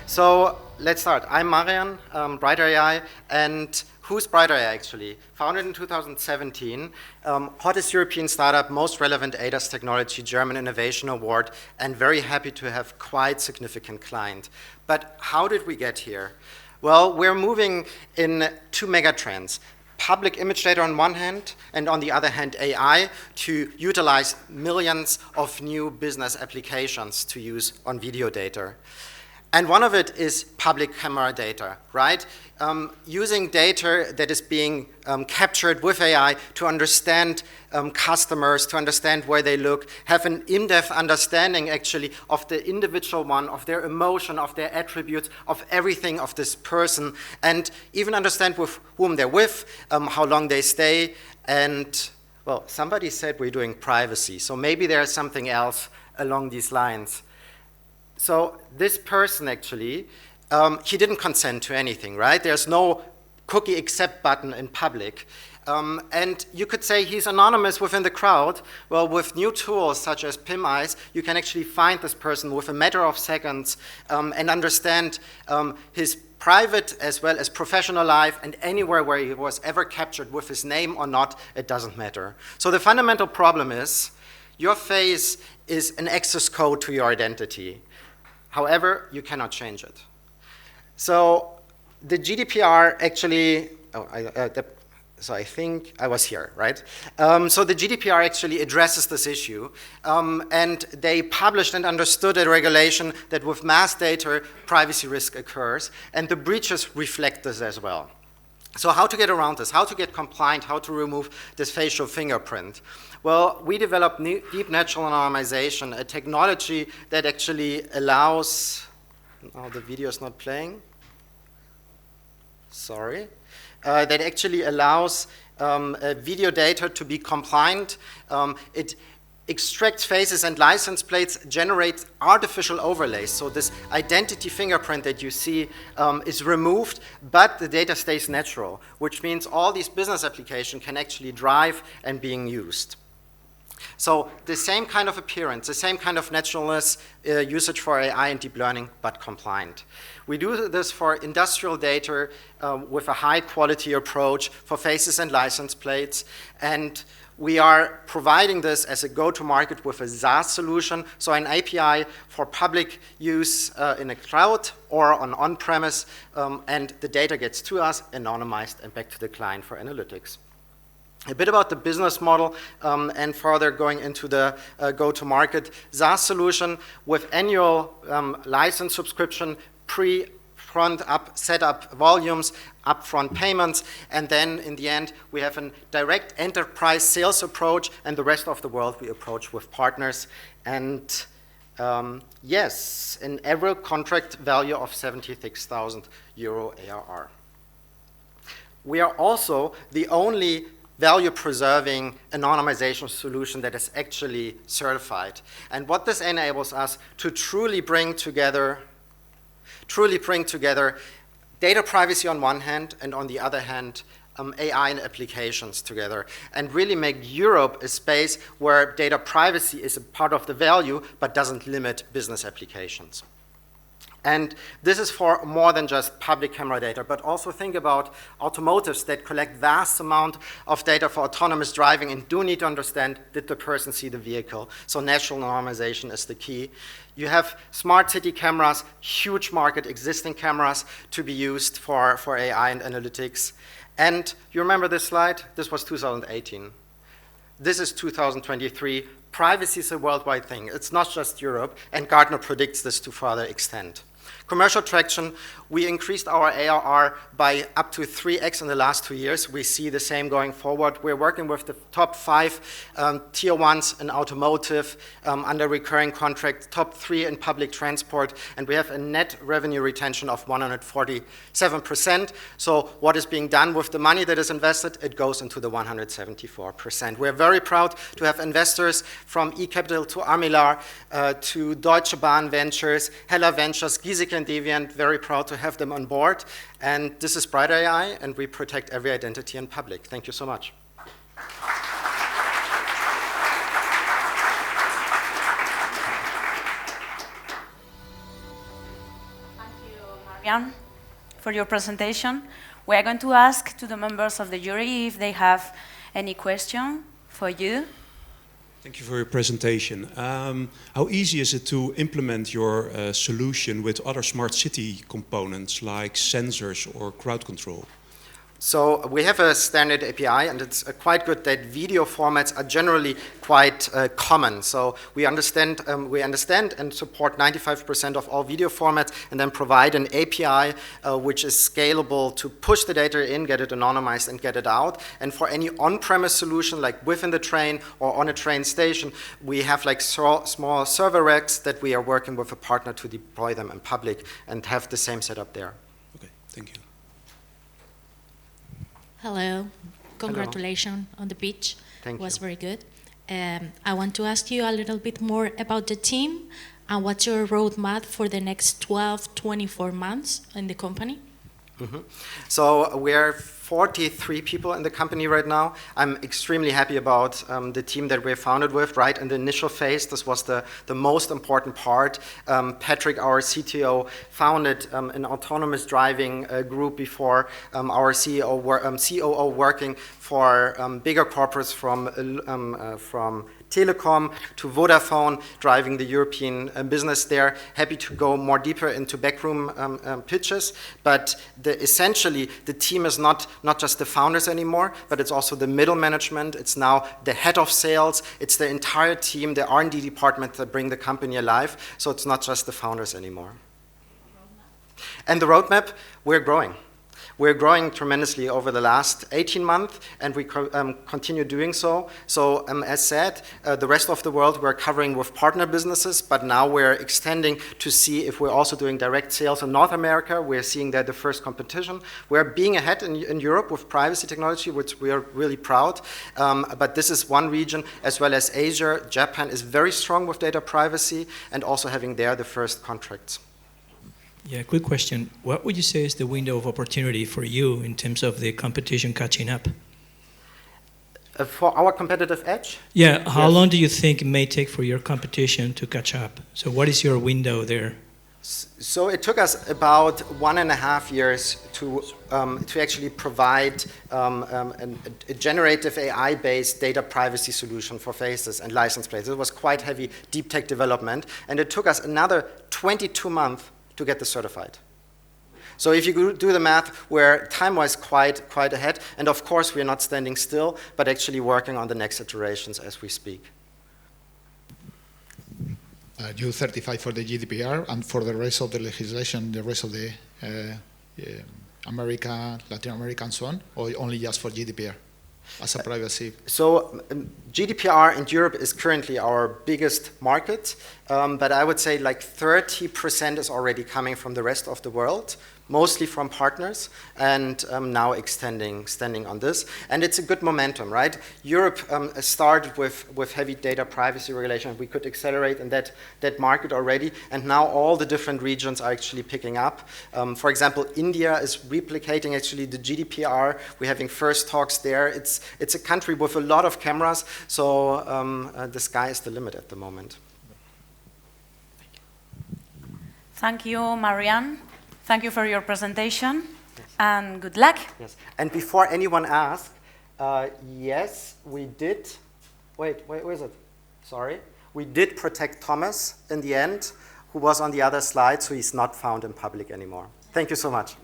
So let's start. I'm Marian, Brighter AI, and who's Brighter AI actually? Founded in 2017, hottest European startup, most relevant ADAS technology, German Innovation Award, and very happy to have quite significant client. But how did we get here? Well, we're moving in two mega trends. Public image data on one hand, and on the other hand, AI to utilize millions of new business applications to use on video data. And one of it is public camera data, right? Using data that is being captured with AI to understand customers, to understand where they look, have an in-depth understanding actually of the individual one, of their emotion, of their attributes, of everything of this person, and even understand with whom they're with, how long they stay, and, well, somebody said we're doing privacy, so maybe there's something else along these lines. So this person actually, he didn't consent to anything, right? There's no cookie accept button in public. And you could say he's anonymous within the crowd. Well, with new tools such as PimEyes, you can actually find this person with a matter of seconds and understand his private as well as professional life, and anywhere where he was ever captured with his name or not, it doesn't matter. So the fundamental problem is your face is an access code to your identity. However, you cannot change it. So the GDPR actually, so I think I was here, right? So the GDPR actually addresses this issue, and they published and understood a regulation that with mass data, privacy risk occurs, and the breaches reflect this as well. So how to get around this, how to get compliant, how to remove this facial fingerprint? Well, we developed deep natural anonymization, a technology that actually allows, oh, the video is not playing, sorry, that actually allows video data to be compliant. It extracts faces and license plates, generates artificial overlays. So this identity fingerprint that you see is removed, but the data stays natural, which means all these business applications can actually drive and being used. So the same kind of appearance, the same kind of naturalness, usage for AI and deep learning, but compliant. We do this for industrial data with a high quality approach for faces and license plates, and we are providing this as a go-to-market with a SaaS solution, so an API for public use in a cloud or on-premise, and the data gets to us, anonymized, and back to the client for analytics. A bit about the business model and further going into the go-to-market SaaS solution with annual license subscription, front up, set up volumes, upfront payments, and then in the end we have a direct enterprise sales approach, and the rest of the world we approach with partners. And yes, an average contract value of 76,000 euro ARR. We are also the only value-preserving anonymization solution that is actually certified. And what this enables us to truly bring together data privacy on one hand, and on the other hand, AI and applications together, and really make Europe a space where data privacy is a part of the value, but doesn't limit business applications. And this is for more than just public camera data, but also think about automotives that collect vast amount of data for autonomous driving and do need to understand, did the person see the vehicle? So national normalization is the key. You have smart city cameras, huge market, existing cameras to be used for AI and analytics. And you remember this slide? This was 2018. This is 2023. Privacy is a worldwide thing. It's not just Europe, and Gartner predicts this to further extend. Commercial traction, we increased our ARR by up to 3x in the last 2 years. We see the same going forward. We're working with the top 5 tier ones in automotive under recurring contract, top 3 in public transport, and we have a net revenue retention of 147%. So what is being done with the money that is invested? It goes into the 174%. We're very proud to have investors from eCapital to Amilar to Deutsche Bahn Ventures, Hella Ventures, Giesecke and Deviant, very proud to have them on board. And this is Brighter AI, and we protect every identity in public. Thank you so much. Thank you. Marian, for your presentation. We are going to ask to the members of the jury if they have any question for you. Thank you for your presentation. How easy is it to implement your solution with other smart city components like sensors or crowd control? So we have a standard API, and it's quite good that video formats are generally quite common. So we understand and support 95% of all video formats, and then provide an API which is scalable to push the data in, get it anonymized, and get it out. And for any on-premise solution, like within the train or on a train station, we have like small server racks that we are working with a partner to deploy them in public and have the same setup there. Okay, thank you. Hello. Congratulations on the pitch. Thank you. It was very good. I want to ask you a little bit more about the team and what's your roadmap for the next 12, 24 months in the company? Mm-hmm. So we're 43 people in the company right now. I'm extremely happy about the team that we're founded with. Right in the initial phase, this was the most important part. Patrick, our CTO, founded an autonomous driving group before our COO working for bigger corporates from Telecom to Vodafone, driving the European business there. Happy to go more deeper into backroom pitches, but essentially the team is not just the founders anymore, but it's also the middle management. It's now the head of sales. It's the entire team, the R&D department that bring the company alive. So it's not just the founders anymore. And the roadmap, we're growing. We're growing tremendously over the last 18 months, and we continue doing so. So as said, the rest of the world we're covering with partner businesses, but now we're extending to see if we're also doing direct sales in North America. We're seeing that the first competition. We're being ahead in Europe with privacy technology, which we are really proud. But this is one region, as well as Asia. Japan is very strong with data privacy, and also having there the first contracts. Yeah, quick question. What would you say is the window of opportunity for you in terms of the competition catching up? For our competitive edge? Yeah, how long do you think it may take for your competition to catch up? So what is your window there? So it took us about 1.5 years to actually provide a generative AI-based data privacy solution for faces and license plates. It was quite heavy deep tech development, and it took us another 22 months to get this certified. So if you do the math, we're time-wise quite ahead, and of course we're not standing still, but actually working on the next iterations as we speak. You certified for the GDPR and for the rest of the legislation, the rest of the America, Latin America, and so on, or only just for GDPR as a privacy? So GDPR in Europe is currently our biggest market, but I would say like 30% is already coming from the rest of the world, mostly from partners, and now extending on this. And it's a good momentum, right? Europe started with heavy data privacy regulation. We could accelerate in that market already, and now all the different regions are actually picking up. For example, India is replicating actually the GDPR. We're having first talks there. It's a country with a lot of cameras, so the sky is the limit at the moment. Thank you, Marian. Thank you for your presentation, and good luck. Yes. And before anyone asks, yes, we did. Wait, where is it? Sorry. We did protect Thomas in the end, who was on the other slide, so he's not found in public anymore. Thank you so much.